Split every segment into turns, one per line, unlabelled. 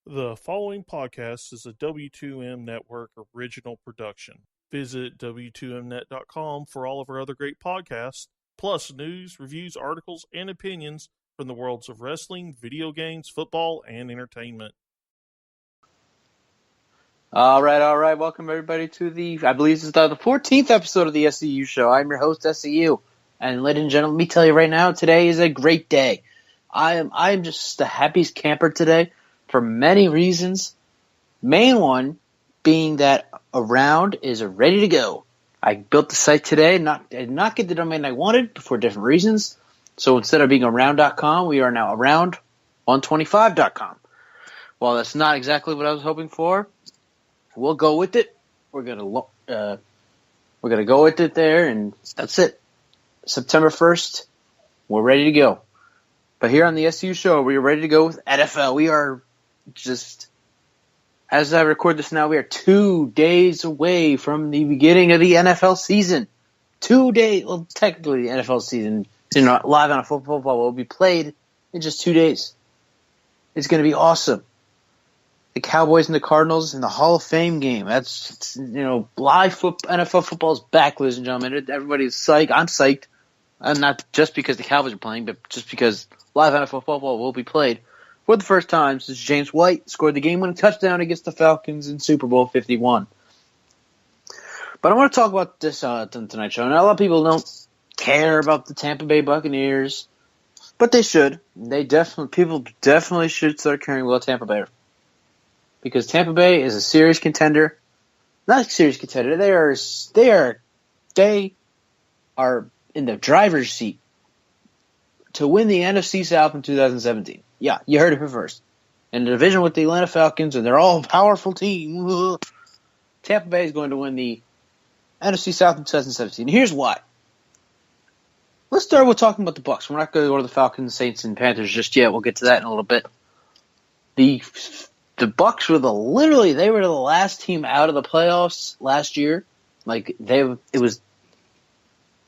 The following podcast is a W2M Network original production. Visit W2Mnet.com for all of our other great podcasts, plus news, reviews, articles, and opinions from the worlds of wrestling, video games, football, and entertainment.
All right. Welcome, everybody, to I believe this is the 14th episode of the SCU Show. I'm your host, SCU. And ladies and gentlemen, let me tell you right now, today is a great day. I am just the happiest camper today for many reasons. Main one being that Around is ready to go. I built the site today, did not get the domain I wanted for different reasons. So instead of being around.com, we are now around125.com. While that's not exactly what I was hoping for, we'll go with it. We're gonna go with it there, and that's it. September 1st, we're ready to go. But here on the SCU Show, we are ready to go with NFL. We are just, as I record this now, we are 2 days away from the beginning of the NFL season. 2 days. Well, technically, the NFL season, live on a football will be played in just 2 days. It's going to be awesome. The Cowboys and the Cardinals in the Hall of Fame game. That's, live NFL football is back, ladies and gentlemen. Everybody's psyched. I'm psyched. And not just because the Cowboys are playing, but just because live NFL football will be played for the first time since James White scored the game-winning touchdown against the Falcons in Super Bowl 51. But I want to talk about this tonight's show. Now, a lot of people don't care about the Tampa Bay Buccaneers, but they should. People definitely should start caring about Tampa Bay. Because Tampa Bay is a serious contender. Not a serious contender. They are in the driver's seat to win the NFC South in 2017. Yeah, you heard it here first. In the division with the Atlanta Falcons, and they're all a powerful team. Tampa Bay is going to win the NFC South in 2017. Here's why. Let's start with talking about the Bucs. We're not going to go to the Falcons, Saints, and Panthers just yet. We'll get to that in a little bit. The Bucs were the last team out of the playoffs last year. They were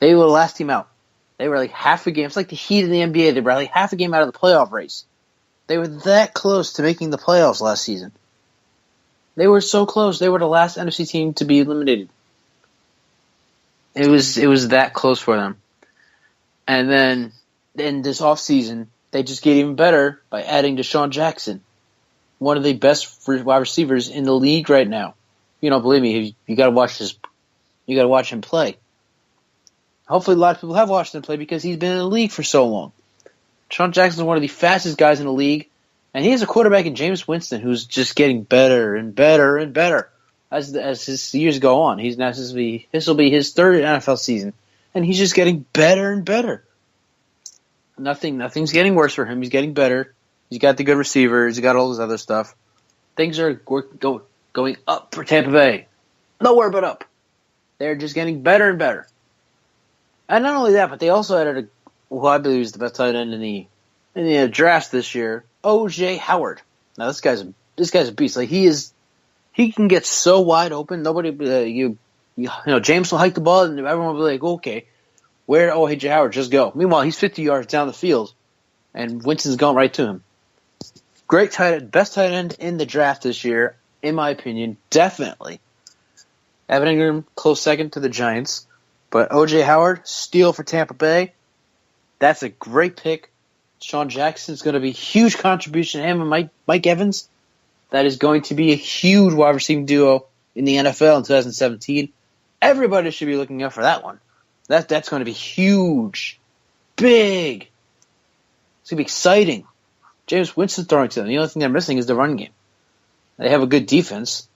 the last team out. They were like half a game. It's like the Heat in the NBA. They were like half a game out of the playoff race. They were that close to making the playoffs last season. They were so close. They were the last NFC team to be eliminated. It was that close for them. And then in this offseason, they just get even better by adding Deshaun Jackson, one of the best wide receivers in the league right now. You don't believe me? You got to watch this. You got to watch him play. Hopefully, a lot of people have watched him play because he's been in the league for so long. Deshaun Jackson is one of the fastest guys in the league, and he has a quarterback in James Winston who's just getting better and better and better as his years go on. This will be his third NFL season, and he's just getting better and better. Nothing's getting worse for him. He's getting better. He's got the good receivers. He's got all this other stuff. Things are going up for Tampa Bay. Nowhere but up. They're just getting better and better. And not only that, but they also added who I believe is the best tight end in the draft this year, O.J. Howard. Now this guy's a beast. Like he can get so wide open. Nobody, James will hike the ball, and everyone will be like, okay, where O.J. Howard? Just go. Meanwhile, he's 50 yards down the field, and Winston's going right to him. Great tight end, best tight end in the draft this year, in my opinion, definitely. Evan Ingram, close second to the Giants. But O.J. Howard, steal for Tampa Bay. That's a great pick. Deshaun Jackson is going to be a huge contribution to him and Mike Evans. That is going to be a huge wide receiving duo in the NFL in 2017. Everybody should be looking out for that one. That's going to be huge. Big. It's going to be exciting. James Winston throwing to them. The only thing they're missing is the run game. They have a good defense.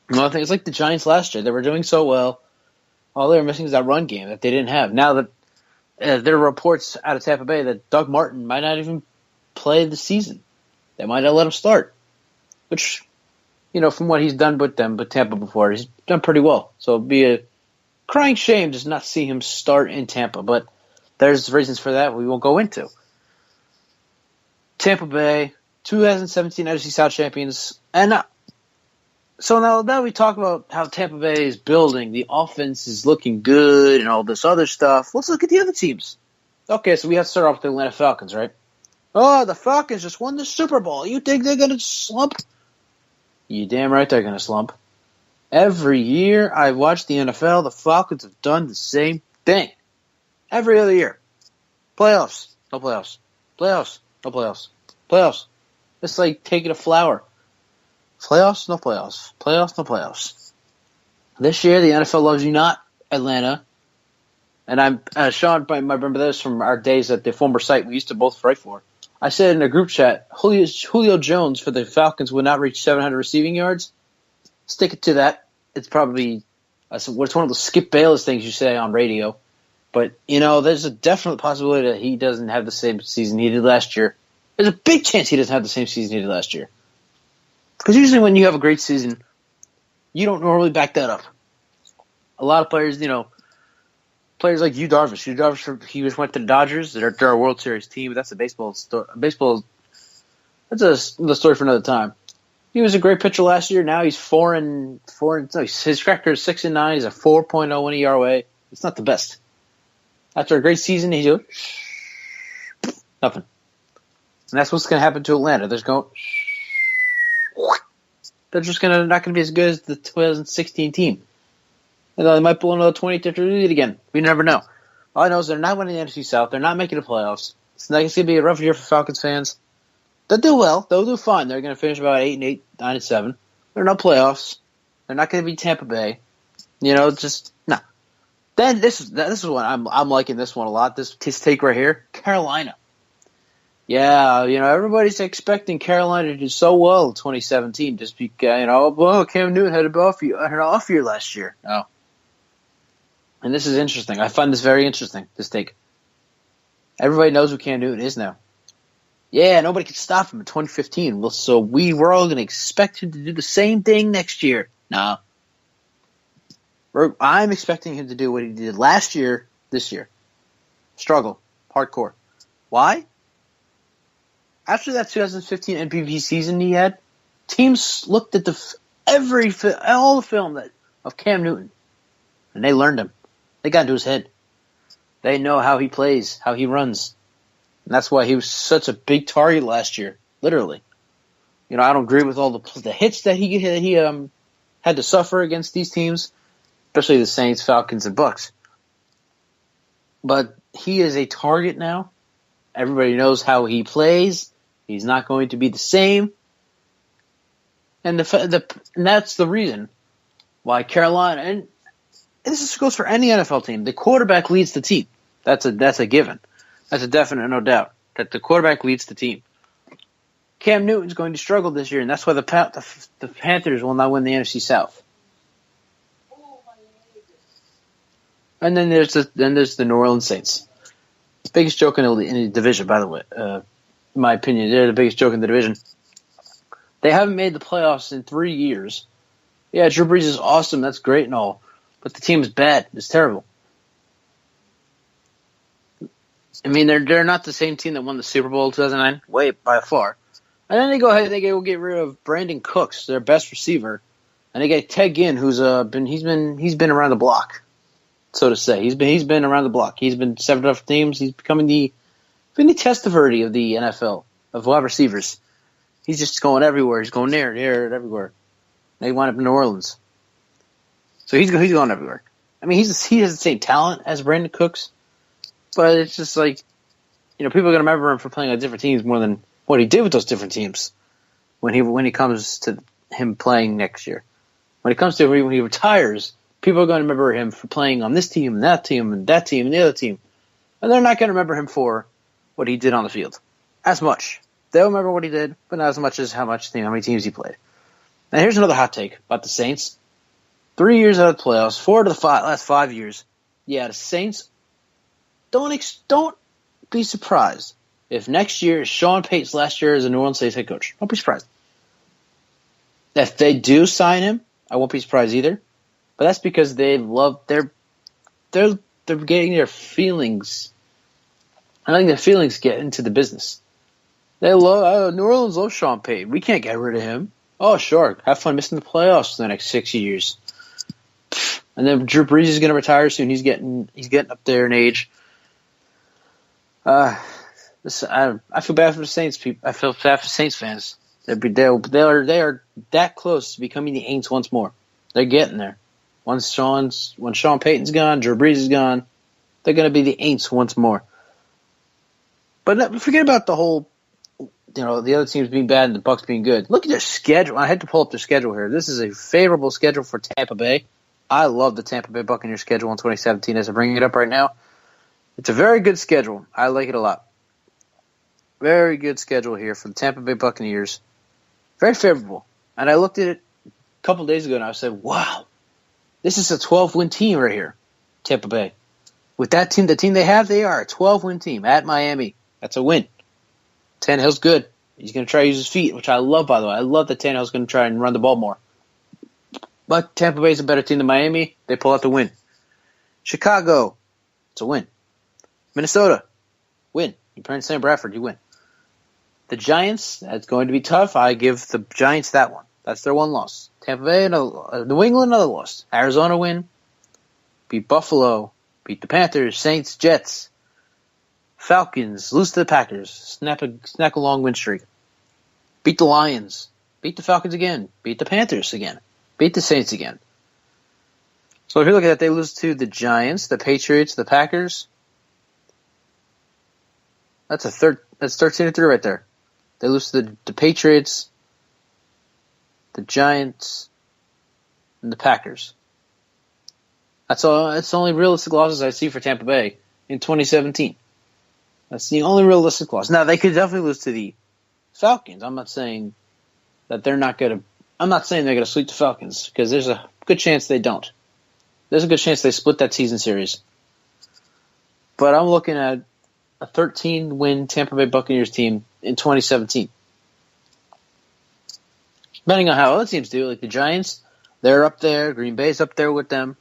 Another thing, it's like the Giants last year. They were doing so well. All they were missing is that run game that they didn't have. Now that there are reports out of Tampa Bay that Doug Martin might not even play the season. They might not let him start. Which, from what he's done with Tampa before, he's done pretty well. So it'd be a crying shame to not see him start in Tampa. But there's reasons for that we won't go into. Tampa Bay, 2017 NFC South champions. And so now we talk about how Tampa Bay is building. The offense is looking good and all this other stuff. Let's look at the other teams. Okay, so we have to start off with the Atlanta Falcons, right? Oh, the Falcons just won the Super Bowl. You think they're going to slump? You damn right they're going to slump. Every year I watch the NFL, the Falcons have done the same thing. Every other year. Playoffs, no playoffs. Playoffs, no playoffs. Playoffs. It's like taking a flower. Playoffs, no playoffs. Playoffs, no playoffs. This year, the NFL loves you not, Atlanta. And I'm Sean might remember this from our days at the former site we used to both write for. I said in a group chat, Julio Jones for the Falcons would not reach 700 receiving yards. Stick it to that. It's probably it's one of those Skip Bayless things you say on radio. But, there's a definite possibility that he doesn't have the same season he did last year. There's a big chance he doesn't have the same season he did last year. Because usually when you have a great season, you don't normally back that up. A lot of players, players like Yu Darvish, he just went to the Dodgers. They're a World Series team. That's a baseball story. That's the story for another time. He was a great pitcher last year. Now he's 4-4. No, his record is 6-9. He's a 4.01 ERA. It's not the best. After a great season, he's doing nothing. And that's what's going to happen to Atlanta. They're just not going to be as good as the 2016 team. And they might pull another 20-50 lead again. We never know. All I know is they're not winning the NFC South. They're not making the playoffs. It's going to be a rough year for Falcons fans. They'll do well. They'll do fine. They're going to finish about 8-8, 9-7. They're not playoffs. They're not going to be Tampa Bay. Just no. Then this is one I'm liking this one a lot. This take right here, Carolina. Yeah, everybody's expecting Carolina to do so well in 2017 just because Cam Newton had an off year last year. No. And this is interesting. I find this very interesting, this take. Everybody knows who Cam Newton is now. Yeah, nobody can stop him in 2015. Well, so we're all going to expect him to do the same thing next year. No. I'm expecting him to do what he did last year, this year. Struggle. Hardcore. Why? After that 2015 MVP season he had, teams looked at all the film of Cam Newton, and they learned him. They got into his head. They know how he plays, how he runs. And that's why he was such a big target last year, literally. I don't agree with all the hits that he had to suffer against these teams, especially the Saints, Falcons, and Bucs. But he is a target now. Everybody knows how he plays. He's not going to be the same. And that's the reason why Carolina, and this goes for any NFL team, the quarterback leads the team. That's a given. That's a definite, no doubt, that the quarterback leads the team. Cam Newton's going to struggle this year, and that's why the Panthers will not win the NFC South. And then there's the New Orleans Saints. Biggest joke in the division, by the way. In my opinion, they're the biggest joke in the division. They haven't made the playoffs in 3 years. Yeah, Drew Brees is awesome. That's great and all. But the team is bad. It's terrible. I mean, they're not the same team that won the Super Bowl in 2009, way by far. And then they go ahead and they go get rid of Brandon Cooks, their best receiver, and they get Ted Ginn, who's been around the block, so to say. He's been around the block. He's been 7 different teams. He's becoming the Testaverde of the NFL of wide receivers. He's just going everywhere. He's going there, everywhere. They wind up in New Orleans, so he's going everywhere. I mean, he has the same talent as Brandon Cooks. But it's just like, people are going to remember him for playing on different teams more than what he did with those different teams when he comes to him playing next year. When it comes to when he retires, people are going to remember him for playing on this team and that team and that team and the other team. And they're not going to remember him for what he did on the field as much. They'll remember what he did, but not as much as how many teams he played. Now here's another hot take about the Saints. 3 years out of the playoffs, 4 to the last 5 years. Yeah, the Saints. Don't be surprised if next year is Sean Payton's last year as a New Orleans Saints head coach. Don't be surprised. If they do sign him, I won't be surprised either. But that's because they're getting their feelings. I think their feelings get into the business. They love New Orleans loves Sean Payton. We can't get rid of him. Oh, sure. Have fun missing the playoffs for the next 6 years. And then Drew Brees is going to retire soon. He's getting up there in age. I feel bad for the Saints people. I feel bad for Saints fans. They are that close to becoming the Aints once more. They're getting there. When Sean Payton's gone, Drew Brees is gone, they're going to be the Aints once more. But forget about the whole, the other teams being bad and the Bucs being good. Look at their schedule. I had to pull up their schedule here. This is a favorable schedule for Tampa Bay. I love the Tampa Bay Buccaneers schedule in 2017 as I bring it up right now. It's a very good schedule. I like it a lot. Very good schedule here for the Tampa Bay Buccaneers. Very favorable. And I looked at it a couple days ago and I said, wow, this is a 12-win team right here, Tampa Bay. With that team, the team they have, they are a 12-win team at Miami. That's a win. Tannehill's good. He's going to try to use his feet, which I love, by the way. I love that Tannehill's going to try and run the ball more. But Tampa Bay's a better team than Miami. They pull out the win. Chicago, it's a win. Minnesota, win. You print Sam Bradford, you win. The Giants, that's going to be tough. I give the Giants that one. That's their one loss. Tampa Bay, New England, another loss. Arizona win. Beat Buffalo. Beat the Panthers, Saints, Jets. Falcons, lose to the Packers. Snap a long win streak. Beat the Lions. Beat the Falcons again. Beat the Panthers again. Beat the Saints again. So if you look at that, they lose to the Giants, the Patriots, the Packers. That's 13-3 right there. They lose to the Patriots, the Giants, and the Packers. That's all. That's the only realistic losses I see for Tampa Bay in 2017. That's the only realistic loss. Now, they could definitely lose to the Falcons. I'm not saying that they're not going to. I'm not saying they're going to sweep the Falcons because there's a good chance they don't. There's a good chance they split that season series. But I'm looking at a 13-win Tampa Bay Buccaneers team in 2017. Depending on how other teams do, like the Giants, they're up there. Green Bay's up there with them.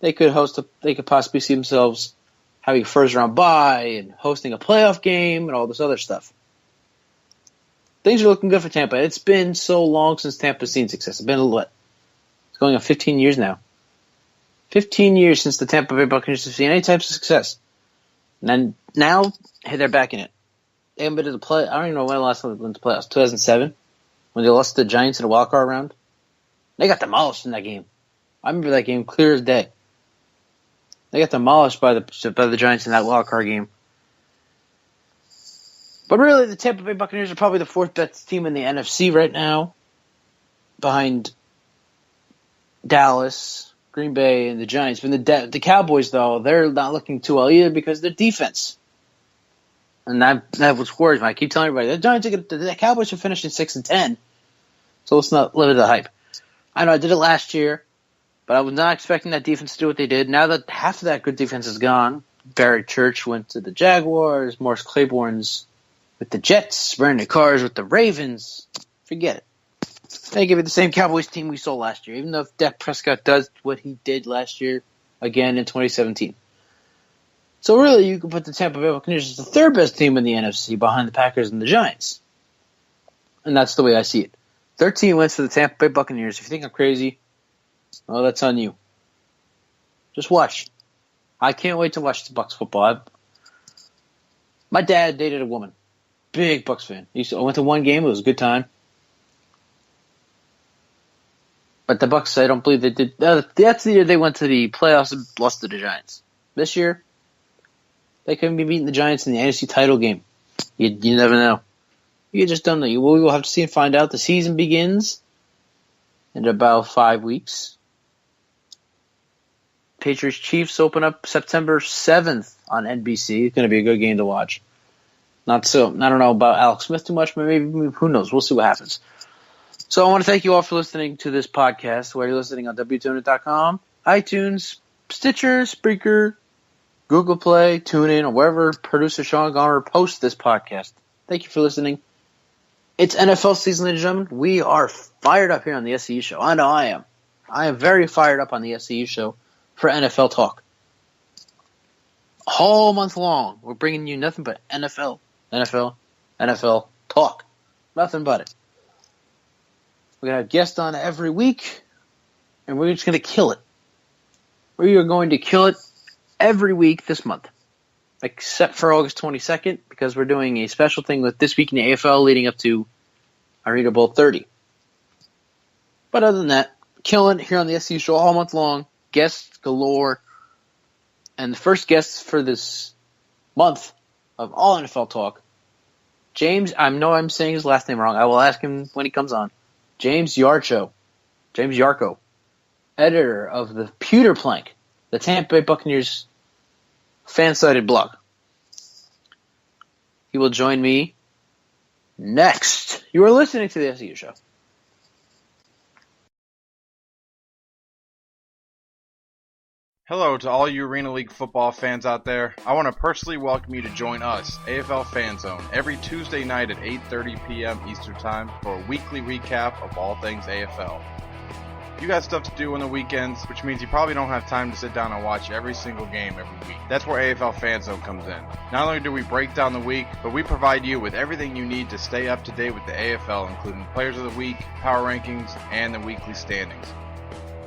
They could possibly see themselves having a first-round bye and hosting a playoff game and all this other stuff. Things are looking good for Tampa. It's been so long since Tampa's seen success. It's been what? It's going on 15 years now. 15 years since the Tampa Bay Buccaneers have seen any type of success. And then now, hey, they're back in it. They haven't been to the play. I don't even know when the last time they went to the playoffs. 2007, when they lost to the Giants in the wild card round. They got demolished in that game. I remember that game clear as day. They got demolished by the Giants in that wild card game. But really, the Tampa Bay Buccaneers are probably the fourth best team in the NFC right now, behind Dallas, Green Bay, and the Giants. But the Cowboys, though, they're not looking too well either because of their defense. And that was worries me. I keep telling everybody, the Cowboys are finishing 6-10, so let's not live with the hype. I know I did it last year, but I was not expecting that defense to do what they did. Now that half of that good defense is gone, Barry Church went to the Jaguars, Morris Claiborne's with the Jets, Brandon Carr's with the Ravens. Forget it. They give it the same Cowboys team we saw last year, even though if Dak Prescott does what he did last year again in 2017. So really, you can put the Tampa Bay Buccaneers as the third best team in the NFC behind the Packers and the Giants. And that's the way I see it. 13 wins for the Tampa Bay Buccaneers. If you think I'm crazy, well, that's on you. Just watch. I can't wait to watch the Bucs football. My dad dated a woman. Big Bucs fan. I went to one game. It was a good time. But the Bucs, I don't believe they did. That's the year they went to the playoffs and lost to the Giants. This year, they couldn't be beating the Giants in the NFC title game. You never know. You just don't know. We will have to see and find out. The season begins in about 5 weeks. Patriots Chiefs open up September 7th on NBC. It's going to be a good game to watch. I don't know about Alex Smith too much, but maybe who knows? We'll see what happens. So I want to thank you all for listening to this podcast, where you're listening on W2M.com, iTunes, Stitcher, Spreaker, Google Play, TuneIn, or wherever producer Sean Gomer posts this podcast. Thank you for listening. It's NFL season, ladies and gentlemen. We are fired up here on the SCU Show. I know I am. I am very fired up on the SCU Show for NFL talk. A whole month long, we're bringing you nothing but NFL talk. Nothing but it. We're going to have guests on every week, and we're just going to kill it. We are going to kill it every week this month. except for August 22nd, because we're doing a special thing with This Week in the AFL leading up to Arena Bowl 30. But other than that, killing it here on the SCU Show all month long. Guests galore. And the first guest for this month of all NFL talk, James, I know I'm saying his last name wrong. I will ask him when he comes on. James Yarcho, editor of the Pewter Plank, the Tampa Bay Buccaneers FanSided blog. He will join me next. You are listening to the SCU Show.
Hello to all you Arena League football fans out there. I want to personally welcome you to join us, AFL Fan Zone, every Tuesday night at 8:30 p.m. Eastern Time for a weekly recap of all things AFL. You got stuff to do on the weekends, which means you probably don't have time to sit down and watch every single game every week. That's where AFL Fan Zone comes in. Not only do we break down the week, but we provide you with everything you need to stay up to date with the AFL, including Players of the Week, Power Rankings, and the weekly standings.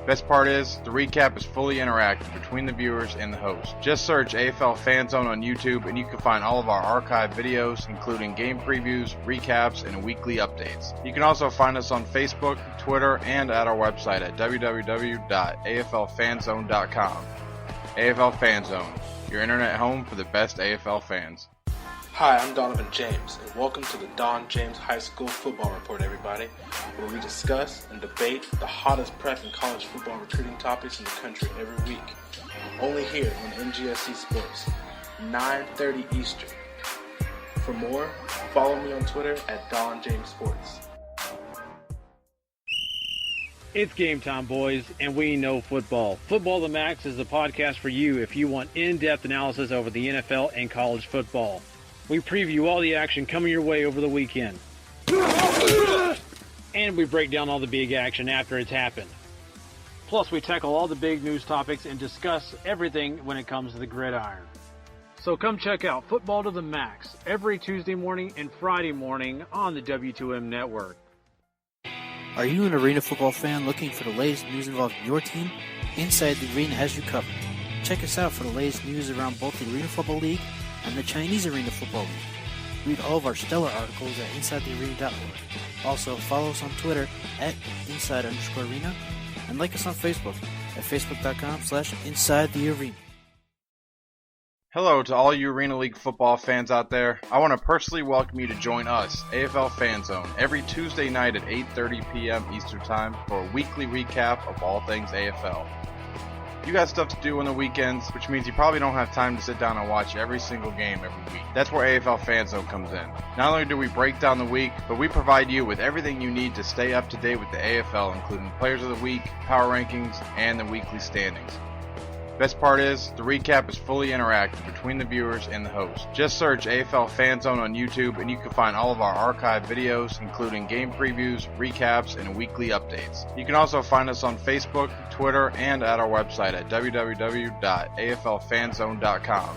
Best part is, the recap is fully interactive between the viewers and the host. Just search AFL Fan Zone on YouTube and you can find all of our archived videos, including game previews, recaps, and weekly updates. You can also find us on Facebook, Twitter, and at our website at www.aflfanzone.com. AFL Fan Zone, your internet home for the best AFL fans.
Hi, I'm Donovan James, and welcome to the Don James High School Football Report, everybody, where we discuss and debate the hottest prep and college football recruiting topics in the country every week. Only here on NGSC Sports, 9:30 Eastern. For more, follow me on Twitter at Don James Sports.
It's game time, boys, and we know football. Football the Max is the podcast for you if you want in-depth analysis over the NFL and college football. We preview all the action coming your way over the weekend. And we break down all the big action after it's happened. Plus, we tackle all the big news topics and discuss everything when it comes to the gridiron. So come check out Football to the Max every Tuesday morning and Friday morning on the W2M network.
Are you an arena football fan looking for the latest news involving your team? Inside the Arena has you covered. Check us out for the latest news around both the Arena Football League and the Chinese Arena Football League. Read all of our stellar articles at InsideTheArena.org. Also, follow us on Twitter at Inside_Arena and like us on Facebook at Facebook.com/InsideTheArena.
Hello to all you Arena League football fans out there. I want to personally welcome you to join us, AFL Fan Zone, every Tuesday night at 8:30 p.m. Eastern Time for a weekly recap of all things AFL. You got stuff to do on the weekends, which means you probably don't have time to sit down and watch every single game every week. That's where AFL Fan Zone comes in. Not only do we break down the week, but we provide you with everything you need to stay up to date with the AFL, including Players of the Week, Power Rankings, and the weekly standings. Best part is, the recap is fully interactive between the viewers and the host. Just search AFL Fan Zone on YouTube and you can find all of our archived videos, including game previews, recaps, and weekly updates. You can also find us on Facebook, Twitter, and at our website at www.aflfanzone.com.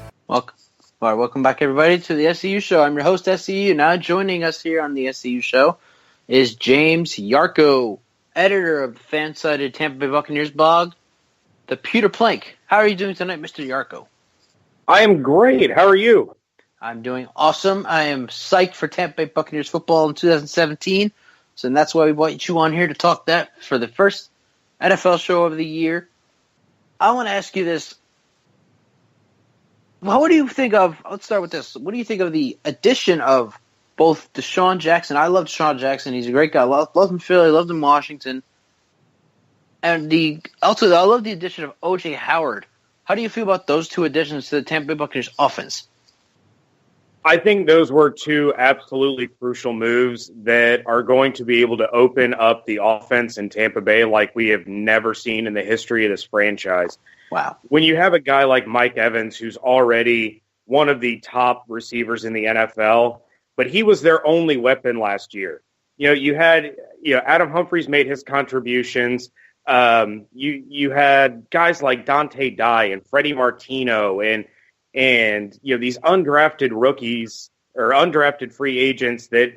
Welcome back, everybody, to the SCU Show. I'm your host, SCU. Now joining us here on the SCU Show is James Yarcho, editor of the FanSided Tampa Bay Buccaneers blog, the Pewter Plank. How are you doing tonight, Mr. Yarcho?
I am great. How are you?
I'm doing awesome. I am psyched for Tampa Bay Buccaneers football in 2017. So that's why we brought you on here to talk that for the first NFL show of the year. I want to ask you this. Well, what do you think of, let's start with this. What do you think of the addition of both Deshaun Jackson? I love Deshaun Jackson. He's a great guy. Loved him in Philly, loved him in Washington. And I love the addition of O.J. Howard. How do you feel about those two additions to the Tampa Bay Buccaneers offense?
I think those were two absolutely crucial moves that are going to be able to open up the offense in Tampa Bay like we have never seen in the history of this franchise.
Wow.
When you have a guy like Mike Evans, who's already one of the top receivers in the NFL, but he was their only weapon last year. You had Adam Humphries made his contributions. You had guys like Dante Dye and Freddie Martino and these undrafted rookies or undrafted free agents that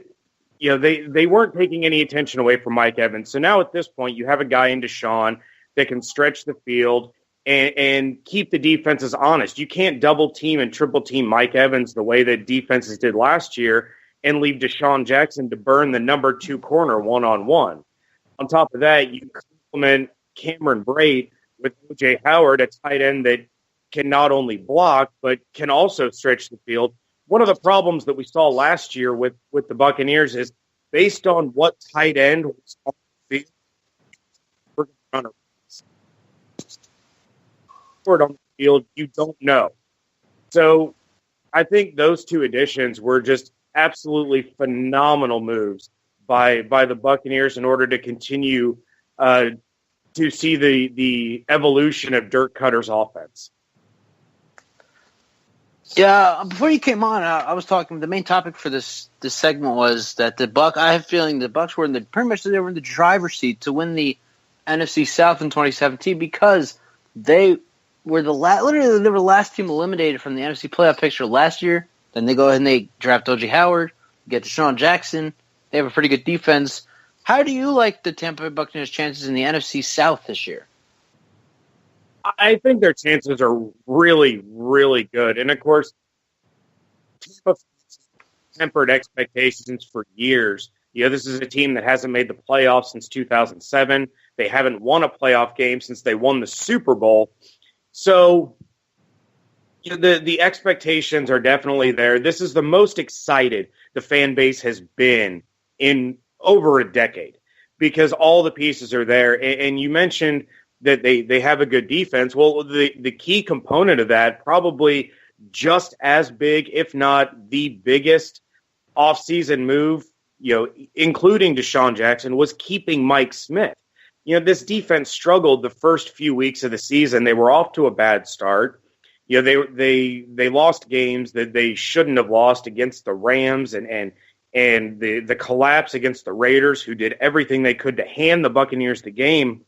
they weren't taking any attention away from Mike Evans. So now at this point you have a guy in Deshaun that can stretch the field. and keep the defenses honest. You can't double team and triple team Mike Evans the way that defenses did last year and leave Deshaun Jackson to burn the number 2 corner one-on-one. On top of that, you complement Cameron Brate with O.J. Howard, a tight end that can not only block but can also stretch the field. One of the problems that we saw last year with the Buccaneers is based on what tight end was on the field, we're going to run on the field, you don't know. So I think those 2 additions were just absolutely phenomenal moves by the Buccaneers in order to continue to see the evolution of Dirk Cutter's offense.
Yeah, before you came on, I was talking. The main topic for this segment was that I have a feeling the Bucs were pretty much they were in the driver's seat to win the NFC South in 2017 because they were the last team eliminated from the NFC playoff picture last year. Then they go ahead and they draft O.J. Howard, get Deshaun Jackson. They have a pretty good defense. How do you like the Tampa Bay Buccaneers' chances in the NFC South this year?
I think their chances are really, really good. And, of course, Tampa tempered expectations for years. This is a team that hasn't made the playoffs since 2007. They haven't won a playoff game since they won the Super Bowl. So the expectations are definitely there. This is the most excited the fan base has been in over a decade because all the pieces are there. And you mentioned that they have a good defense. Well, the key component of that, probably just as big, if not the biggest offseason move, including Deshaun Jackson, was keeping Mike Smith. This defense struggled the first few weeks of the season. They were off to a bad start. They lost games that they shouldn't have lost against the Rams and the collapse against the Raiders, who did everything they could to hand the Buccaneers the game.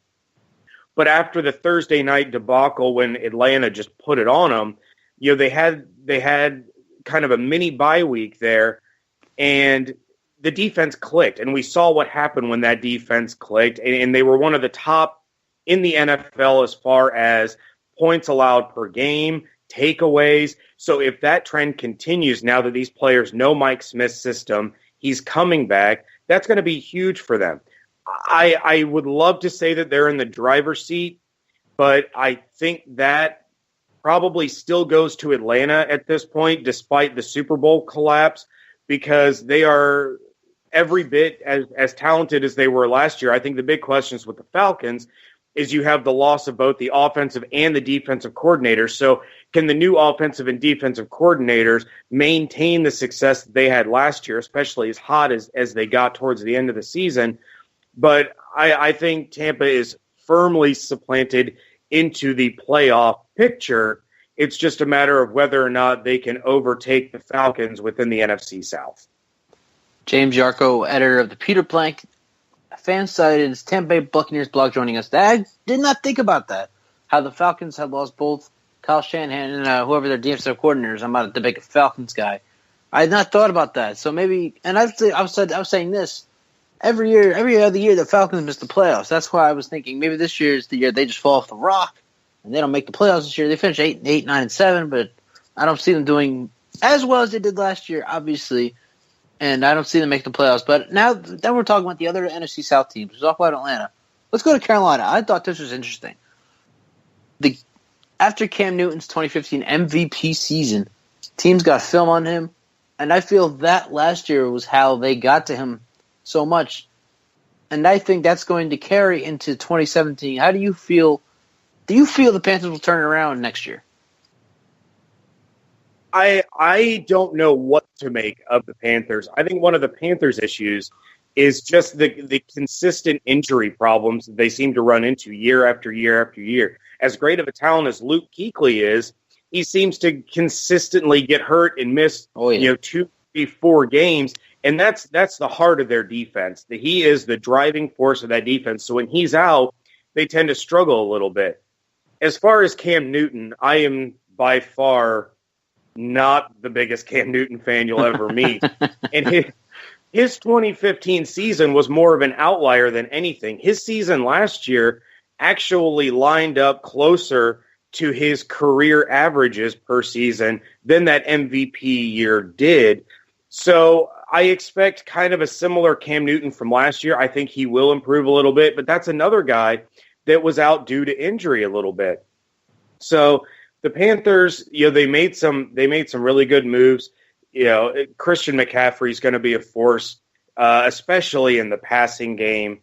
But after the Thursday night debacle when Atlanta just put it on them, they had kind of a mini bye week there, and the defense clicked. And we saw what happened when that defense clicked, and they were one of the top in the NFL as far as points allowed per game, takeaways. So if that trend continues now that these players know Mike Smith's system, he's coming back, that's going to be huge for them. I would love to say that they're in the driver's seat, but I think that probably still goes to Atlanta at this point, despite the Super Bowl collapse, because they are every bit as talented as they were last year. I think the big questions with the Falcons is you have the loss of both the offensive and the defensive coordinators. So can the new offensive and defensive coordinators maintain the success that they had last year, especially as hot as they got towards the end of the season? But I think Tampa is firmly supplanted into the playoff picture. It's just a matter of whether or not they can overtake the Falcons within the NFC South.
James Yarcho, editor of the Pewter FanSided Tampa Bay Buccaneers blog, joining us. I did not think about that. How the Falcons had lost both Kyle Shanahan and whoever their defensive coordinators. I'm not the big Falcons guy. I had not thought about that. So maybe, and I was saying this. Every other year, the Falcons miss the playoffs. That's why I was thinking maybe this year is the year they just fall off the rock and they don't make the playoffs this year. They finish 8, 9, and 7, but I don't see them doing as well as they did last year, obviously, and I don't see them make the playoffs. But now we're talking about the other NFC South teams. We're talking about Atlanta. Let's go to Carolina. I thought this was interesting. After Cam Newton's 2015 MVP season, teams got film on him, and I feel that last year was how they got to him so much, and I think that's going to carry into 2017. How do you feel? Do you feel the Panthers will turn it around next year?
I don't know what to make of the Panthers. I think one of the Panthers' issues is just the consistent injury problems that they seem to run into year after year after year. As great of a talent as Luke Kuechly is, he seems to consistently get hurt and miss 2, 3, 4 games. And that's the heart of their defense. He is the driving force of that defense. So when he's out, they tend to struggle a little bit. As far as Cam Newton, I am by far not the biggest Cam Newton fan you'll ever meet. And his 2015 season was more of an outlier than anything. His season last year actually lined up closer to his career averages per season than that MVP year did. So I expect kind of a similar Cam Newton from last year. I think he will improve a little bit, but that's another guy that was out due to injury a little bit. So the Panthers, they made some really good moves. Christian McCaffrey is going to be a force, especially in the passing game.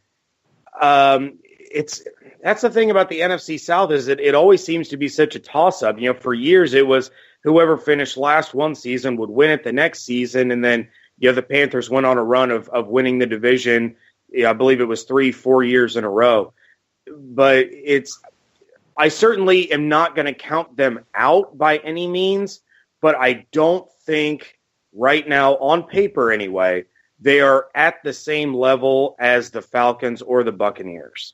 That's the thing about the NFC South is that it always seems to be such a toss-up. For years it was whoever finished last one season would win it the next season, and then the Panthers went on a run of winning the division. I believe it was 3-4 years in a row. But I certainly am not going to count them out by any means, but I don't think right now, on paper anyway, they are at the same level as the Falcons or the Buccaneers.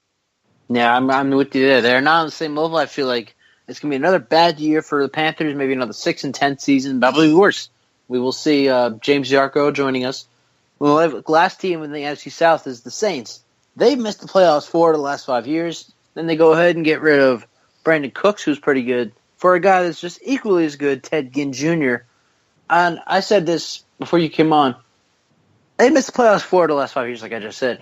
Yeah, I'm with you there. They're not on the same level. I feel like it's going to be another bad year for the Panthers, maybe another 6-10 season, probably worse. We will see James Yarcho joining us. Well, last team in the NFC South is the Saints. They've missed the playoffs 4 of the last 5 years. Then they go ahead and get rid of Brandon Cooks, who's pretty good, for a guy that's just equally as good, Ted Ginn Jr. And I said this before you came on. They missed the playoffs 4 of the last 5 years, like I just said.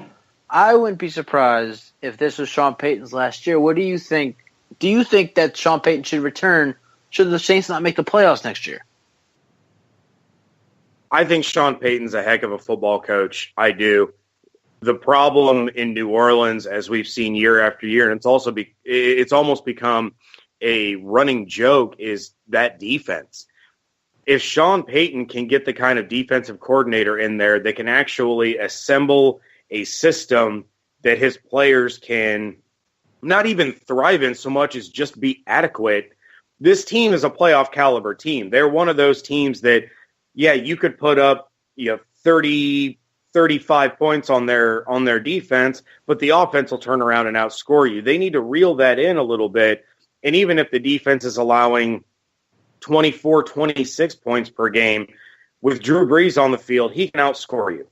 I wouldn't be surprised if this was Sean Payton's last year. What do you think? Do you think that Sean Payton should return should the Saints not make the playoffs next year?
I think Sean Payton's a heck of a football coach. I do. The problem in New Orleans, as we've seen year after year, and it's almost become a running joke, is that defense. If Sean Payton can get the kind of defensive coordinator in there that can actually assemble a system that his players can not even thrive in so much as just be adequate, this team is a playoff caliber team. They're one of those teams that, you could put up 30, 35 points on their defense, but the offense will turn around and outscore you. They need to reel that in a little bit. And even if the defense is allowing 24, 26 points per game, with Drew Brees on the field, he can outscore you.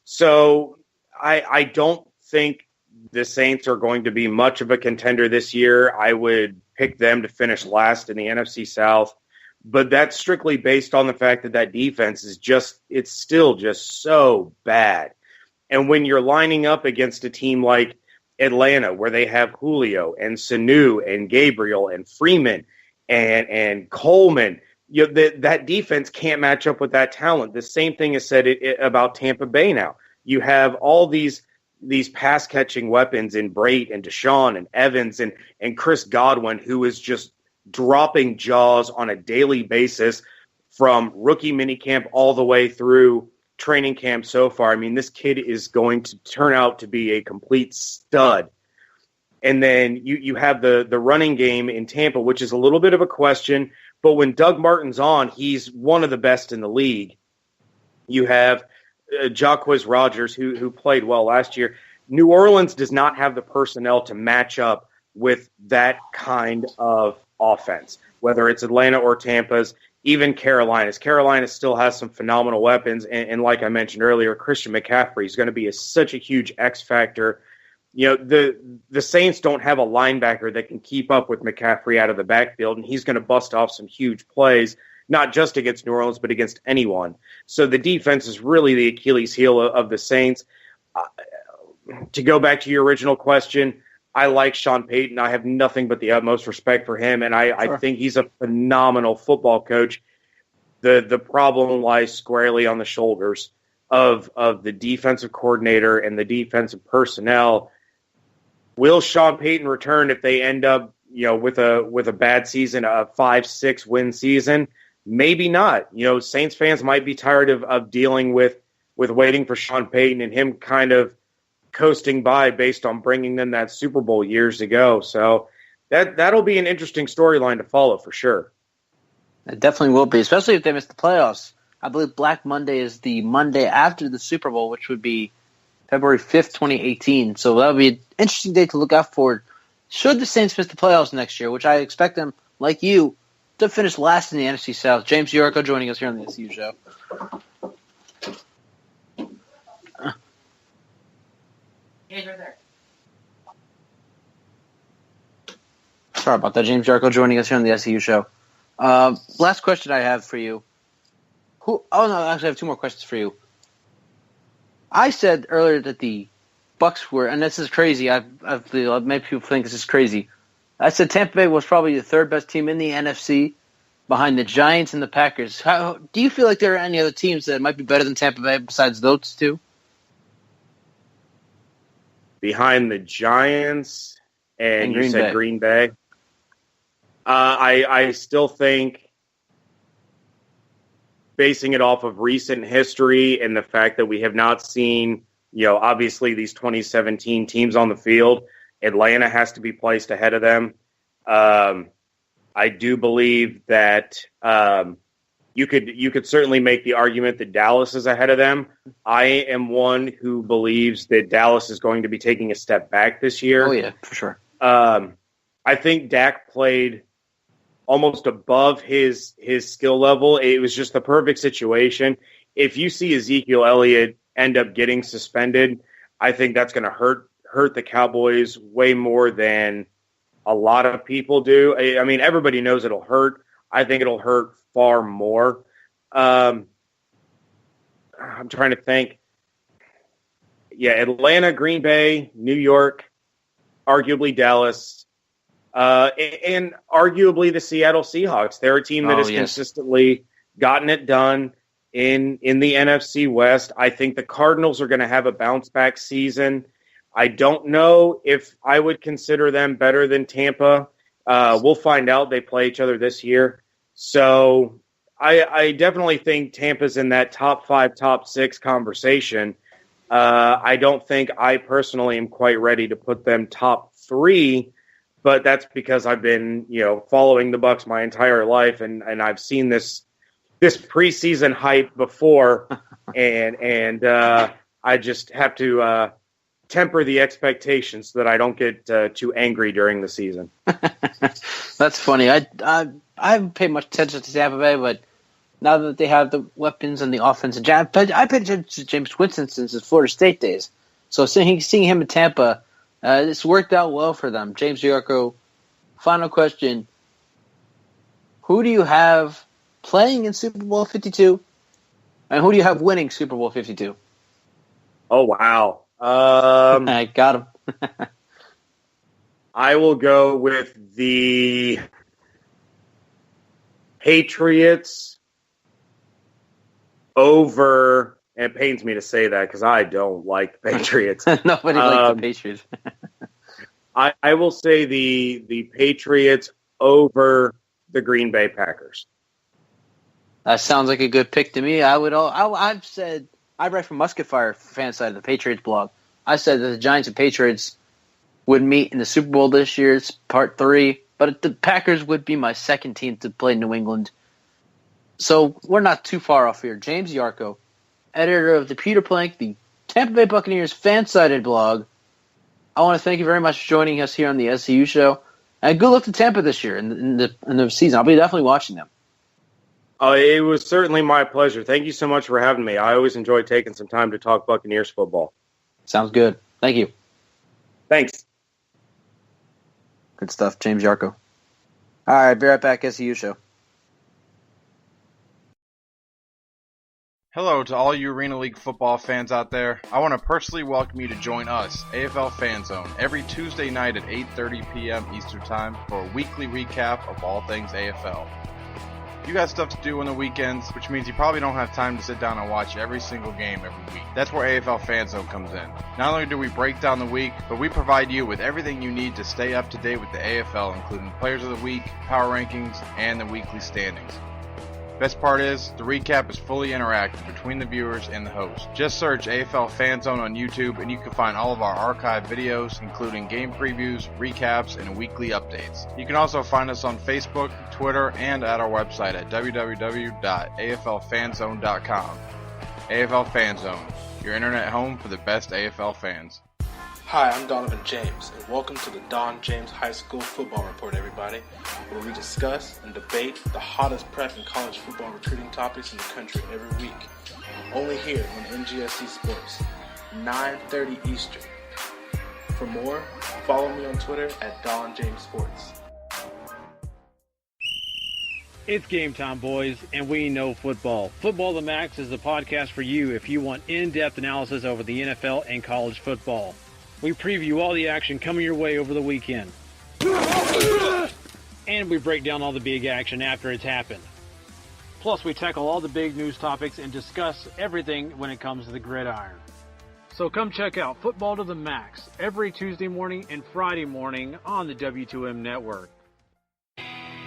So I don't think the Saints are going to be much of a contender this year. I would pick them to finish last in the NFC South. But that's strictly based on the fact that defense is it's still just so bad. And when you're lining up against a team like Atlanta, where they have Julio and Sanu and Gabriel and Freeman and Coleman, that defense can't match up with that talent. The same thing is said about Tampa Bay now. You have all these pass-catching weapons in Brate and Deshaun and Evans and Chris Godwin, who is just dropping jaws on a daily basis from rookie minicamp all the way through training camp so far. I mean, this kid is going to turn out to be a complete stud. And then you have the running game in Tampa, which is a little bit of a question, but when Doug Martin's on, he's one of the best in the league. You have Jacquizz Rodgers, who played well last year. New Orleans does not have the personnel to match up with that kind of offense, whether it's Atlanta or Tampa's, even Carolina's. Carolina still has some phenomenal weapons, and like I mentioned earlier, Christian McCaffrey is going to be such a huge X factor. The Saints don't have a linebacker that can keep up with McCaffrey out of the backfield, and he's going to bust off some huge plays, not just against New Orleans, but against anyone. So the defense is really the Achilles heel of the Saints. To go back to your original question, I like Sean Payton. I have nothing but the utmost respect for him, and I think he's a phenomenal football coach. The problem lies squarely on the shoulders of the defensive coordinator and the defensive personnel. Will Sean Payton return if they end up, with a bad season, a 5-6 win season? Maybe not. Saints fans might be tired of dealing with waiting for Sean Payton and him kind of coasting by based on bringing them that Super Bowl years ago. So that'll be an interesting storyline to follow for sure.
It definitely will be, especially if they miss the playoffs. I believe Black Monday is the Monday after the Super Bowl, which would be February 5th, 2018. So that'll be an interesting day to look out for. Should the Saints miss the playoffs next year, which I expect them, like you, to finish last in the NFC South. James Yarcho joining us here on the SCU Show. He's right there. Sorry about that. James Yarcho joining us here on the SCU Show. Last question I have for you. Actually, I have two more questions for you. I said earlier that the Bucs were, and this is crazy. Many people think this is crazy. I said Tampa Bay was probably the third best team in the NFC, behind the Giants and the Packers. Do you feel like there are any other teams that might be better than Tampa Bay besides those two?
Behind the Giants and you said Green Bay. I still think, basing it off of recent history and the fact that we have not seen, obviously these 2017 teams on the field, Atlanta has to be placed ahead of them. I do believe that you could certainly make the argument that Dallas is ahead of them. I am one who believes that Dallas is going to be taking a step back this year.
Oh, yeah, for sure.
I think Dak played almost above his skill level. It was just the perfect situation. If you see Ezekiel Elliott end up getting suspended, I think that's going to hurt the Cowboys way more than a lot of people do. I mean, everybody knows it'll hurt. I think it'll hurt far more. I'm trying to think. Yeah, Atlanta, Green Bay, New York, arguably Dallas, and arguably the Seattle Seahawks. They're a team that has consistently gotten it done in the NFC West. I think the Cardinals are going to have a bounce-back season. I don't know if I would consider them better than Tampa. We'll find out. They play each other this year. So I definitely think Tampa's in that top 5, top 6 conversation. I don't think I personally am quite ready to put them top 3, but that's because I've been, following the Bucs my entire life, and I've seen this preseason hype before, and I just have to temper the expectations so that I don't get too angry during the season.
That's funny. I haven't paid much attention to Tampa Bay, but now that they have the weapons and the offense, I paid attention to James Winston since his Florida State days. So seeing him in Tampa, it's worked out well for them. James Yarcho, final question. Who do you have playing in Super Bowl 52? And who do you have winning Super Bowl 52?
Oh, wow.
I got him.
I will go with the Patriots over, and it pains me to say that because I don't like the Patriots.
Nobody likes the Patriots.
I will say the Patriots over the Green Bay Packers.
That sounds like a good pick to me. I've said, I write for Musket Fire, FanSided of the Patriots blog. I said that the Giants and Patriots would meet in the Super Bowl this year. It's part 3. But the Packers would be my second team to play New England. So we're not too far off here. James Yarcho, editor of the Pewter Plank, the Tampa Bay Buccaneers FanSided blog. I want to thank you very much for joining us here on the SCU Show. And good luck to Tampa this year in the season. I'll be definitely watching them.
It was certainly my pleasure. Thank you so much for having me. I always enjoy taking some time to talk Buccaneers football.
Sounds good. Thank you.
Thanks.
Good stuff, James Yarcho. All right, be right back, SCU Show.
Hello to all you Arena League football fans out there. I want to personally welcome you to join us, AFL Fan Zone, every Tuesday night at 8:30 p.m. Eastern Time for a weekly recap of all things AFL. You got stuff to do on the weekends, which means you probably don't have time to sit down and watch every single game every week. That's where AFL Fan Zone comes in. Not only do we break down the week, but we provide you with everything you need to stay up to date with the AFL, including Players of the Week, Power Rankings, and the weekly standings. Best part is, the recap is fully interactive between the viewers and the host. Just search AFL Fan Zone on YouTube and you can find all of our archived videos, including game previews, recaps, and weekly updates. You can also find us on Facebook, Twitter, and at our website at www.aflfanzone.com. AFL Fan Zone, your internet home for the best AFL fans.
Hi, I'm Donovan James, and welcome to the Don James High School Football Report, everybody, where we discuss and debate the hottest prep and college football recruiting topics in the country every week. Only here on NGSC Sports, 9:30 Eastern. For more, follow me on Twitter at Don James Sports.
It's game time, boys, and we know football. Football to the Max is the podcast for you if you want in-depth analysis over the NFL and college football. We preview all the action coming your way over the weekend. And we break down all the big action after it's happened. Plus, we tackle all the big news topics and discuss everything when it comes to the gridiron. So come check out Football to the Max every Tuesday morning and Friday morning on the W2M network.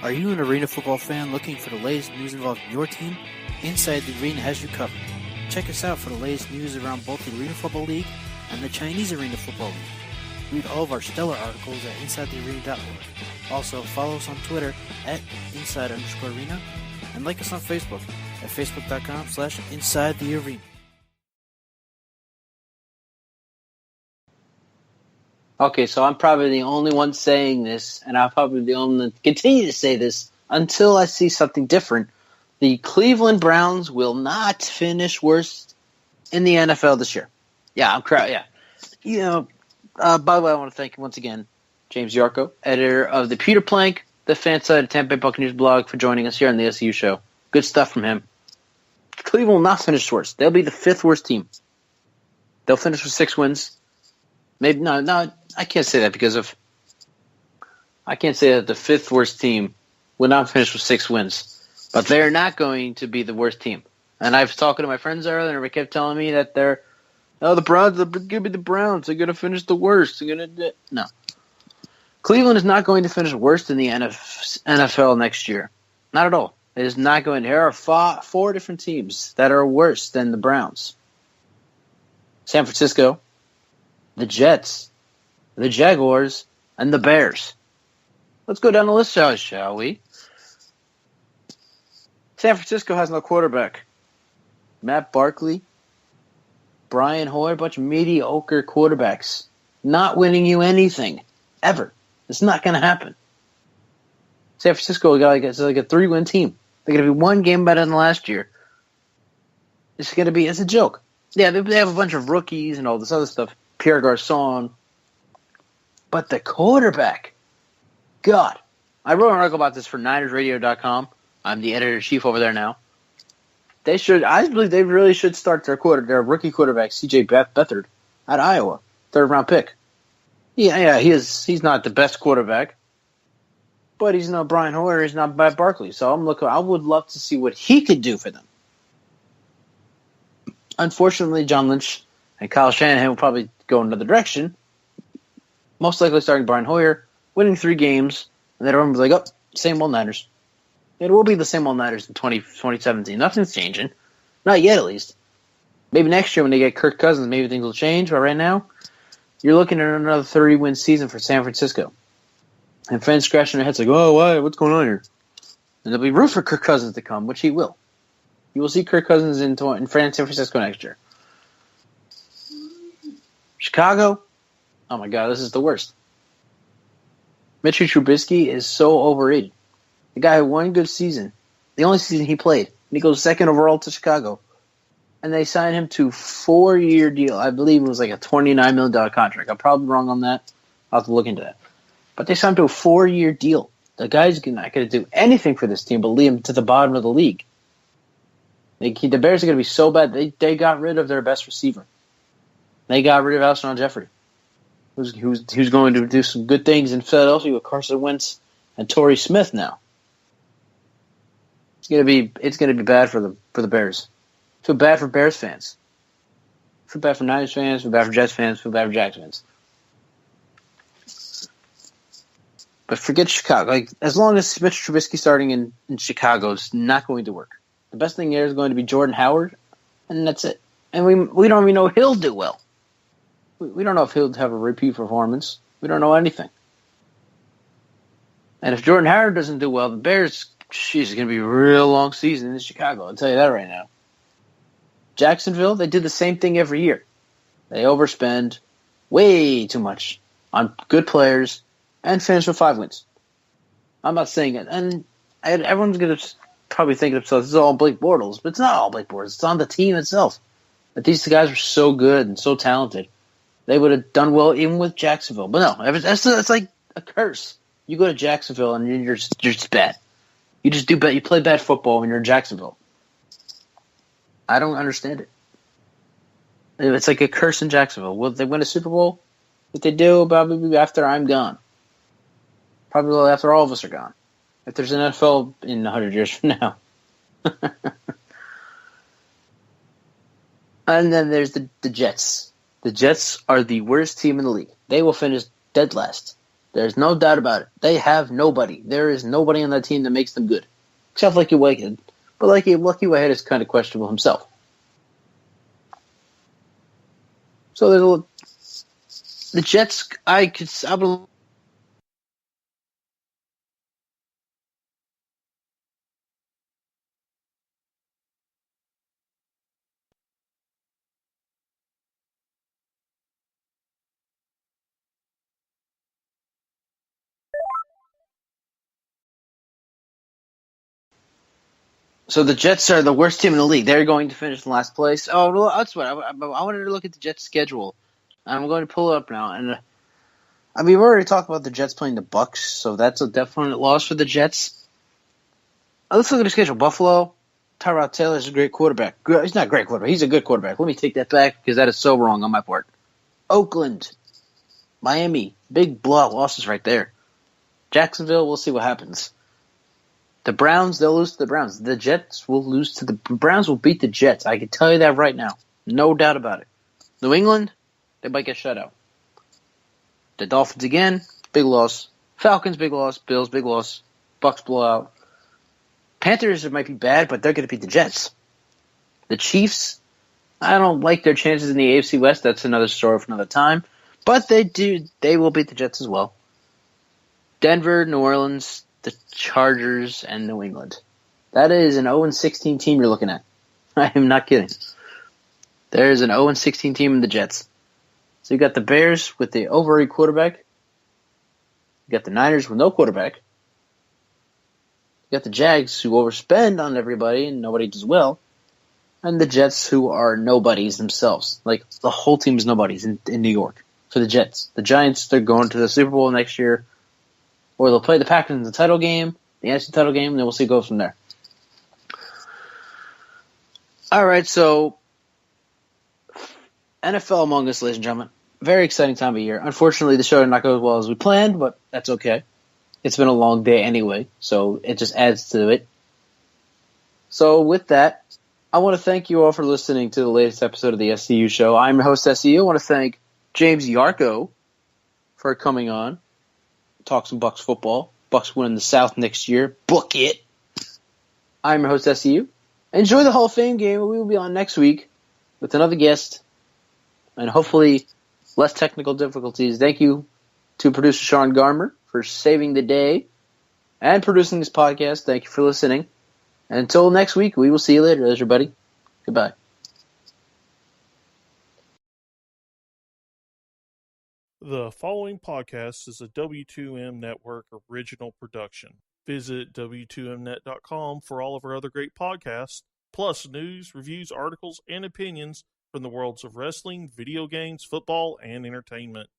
Are you an arena football fan looking for the latest news involving your team? Inside the Arena has you covered. Check us out for the latest news around both the Arena Football League and the Chinese Arena Football League. Read all of our stellar articles at InsideTheArena.org. Also, follow us on Twitter at Inside_Arena and like us on Facebook at Facebook.com/InsideTheArena.
Okay, so I'm probably the only one saying this, and I'll probably be the only one to continue to say this until I see something different. The Cleveland Browns will not finish worst in the NFL this year. Yeah, yeah. You know, by the way, I want to thank once again James Yarcho, editor of the Pewter Plank, the FanSided Tampa Bay Buccaneers blog, for joining us here on the SCU Show. Good stuff from him. Cleveland will not finish worst. They'll be the 5th worst team. They'll finish with 6 wins. Maybe no, I can't say that I can't say that the 5th worst team will not finish with 6 wins. But they're not going to be the worst team. And I was talking to my friends earlier, and they kept telling me that the Browns, they're going to be the Browns. They're going to finish the worst. No. Cleveland is not going to finish worst in the NFL next year. Not at all. It is not going. There are 4 different teams that are worse than the Browns. San Francisco, the Jets, the Jaguars, and the Bears. Let's go down the list, shall we? San Francisco has no quarterback. Matt Barkley, Brian Hoyer, a bunch of mediocre quarterbacks. Not winning you anything. Ever. It's not going to happen. San Francisco got it's like a 3-win team. They're going to be 1 game better than last year. It's a joke. Yeah, they have a bunch of rookies and all this other stuff. Pierre Garçon. But the quarterback, God. I wrote an article about this for NinersRadio.com. I'm the editor-in-chief over there now. I believe they really should start their rookie quarterback, C.J. Beathard, at Iowa, 3rd-round pick. Yeah, he's not the best quarterback, but he's not Brian Hoyer, he's not Matt Barkley. So I would love to see what he could do for them. Unfortunately, John Lynch and Kyle Shanahan will probably go in another direction. Most likely starting Brian Hoyer, winning 3 games, and then everyone will be like, same old Niners. It will be the same old Niners in 2017. Nothing's changing. Not yet, at least. Maybe next year when they get Kirk Cousins, maybe things will change. But right now, you're looking at another 30-win season for San Francisco. And fans scratching their heads like, oh, why? What's going on here? And they'll be root for Kirk Cousins to come, which he will. You will see Kirk Cousins in San Francisco next year. Chicago, oh my God, this is the worst. Mitchell Trubisky is so overrated. The guy had 1 good season, the only season he played, and he goes 2nd overall to Chicago. And they signed him to a 4-year deal. I believe it was like a $29 million contract. I'm probably wrong on that. I'll have to look into that. But they signed him to a 4-year deal. The guy's not going to do anything for this team but lead him to the bottom of the league. The Bears are going to be so bad. They got rid of their best receiver. They got rid of Alshon Jeffrey, who's going to do some good things in Philadelphia with Carson Wentz and Torrey Smith now. It's going to be bad for the Bears. I feel bad for Bears fans. I feel bad for Niners fans. I feel bad for Jets fans. I feel bad for Jags fans. But forget Chicago. Like, as long as Mitch Trubisky starting in Chicago is not going to work. The best thing there is going to be Jordan Howard, and that's it. And we don't even know if he'll do well. We don't know if he'll have a repeat performance. We don't know anything. And if Jordan Howard doesn't do well, the Bears, it's going to be a real long season in Chicago. I'll tell you that right now. Jacksonville, they do the same thing every year. They overspend way too much on good players and finish with 5 wins. I'm not saying it. And everyone's going to probably think to themselves, this is all Blake Bortles. But it's not all Blake Bortles. It's on the team itself. But these guys are so good and so talented. They would have done well even with Jacksonville. But no, that's like a curse. You go to Jacksonville and you're just bad. You just do bad. You play bad football when you're in Jacksonville. I don't understand it. It's like a curse in Jacksonville. Will they win a Super Bowl? If they do, probably after I'm gone. Probably after all of us are gone. If there's an NFL in 100 years from now. And then there's the Jets. The Jets are the worst team in the league. They will finish dead last. There's no doubt about it. They have nobody. There is nobody on that team that makes them good. Except Lucky Whitehead. But Lucky Whitehead is kind of questionable himself. So there's the Jets, I believe. So the Jets are the worst team in the league. They're going to finish in last place. Oh, well, that's what I wanted to look at the Jets' schedule. I'm going to pull it up now, and we've already talked about the Jets playing the Bucs, so that's a definite loss for the Jets. Let's look at the schedule. Buffalo, Tyrod Taylor is a great quarterback. He's not a great quarterback. He's a good quarterback. Let me take that back because that is so wrong on my part. Oakland, Miami, big blowout losses right there. Jacksonville, we'll see what happens. The Browns, they'll lose to the Browns. The Jets will lose to the Browns will beat the Jets. I can tell you that right now. No doubt about it. New England, they might get shut out. The Dolphins again, big loss. Falcons, big loss. Bills, big loss. Bucs blowout. Panthers, it might be bad, but they're going to beat the Jets. The Chiefs, I don't like their chances in the AFC West. That's another story for another time. But they will beat the Jets as well. Denver, New Orleans, the Chargers, and New England. That is an 0-16 team you're looking at. I am not kidding. There is an 0-16 team in the Jets. So you got the Bears with the overrated quarterback. You got the Niners with no quarterback. You got the Jags who overspend on everybody and nobody does well. And the Jets who are nobodies themselves. Like the whole team is nobodies in New York for the Jets. The Giants, they're going to the Super Bowl next year. Or they'll play the Packers in the title game, the NFC title game, and then we'll see go from there. All right, so NFL Among Us, ladies and gentlemen. Very exciting time of year. Unfortunately, the show did not go as well as we planned, but that's okay. It's been a long day anyway, so it just adds to it. So with that, I want to thank you all for listening to the latest episode of the SCU Show. I'm your host, SCU. I want to thank James Yarcho for coming on. Talk some Bucs football. Bucs winning the South next year. Book it. I'm your host, SCU. Enjoy the Hall of Fame game. We will be on next week with another guest and hopefully less technical difficulties. Thank you to producer Sean Garmer for saving the day and producing this podcast. Thank you for listening. And until next week, we will see you later, everybody. Goodbye.
The following podcast is a W2M Network original production. Visit W2Mnet.com for all of our other great podcasts, plus news, reviews, articles, and opinions from the worlds of wrestling, video games, football, and entertainment.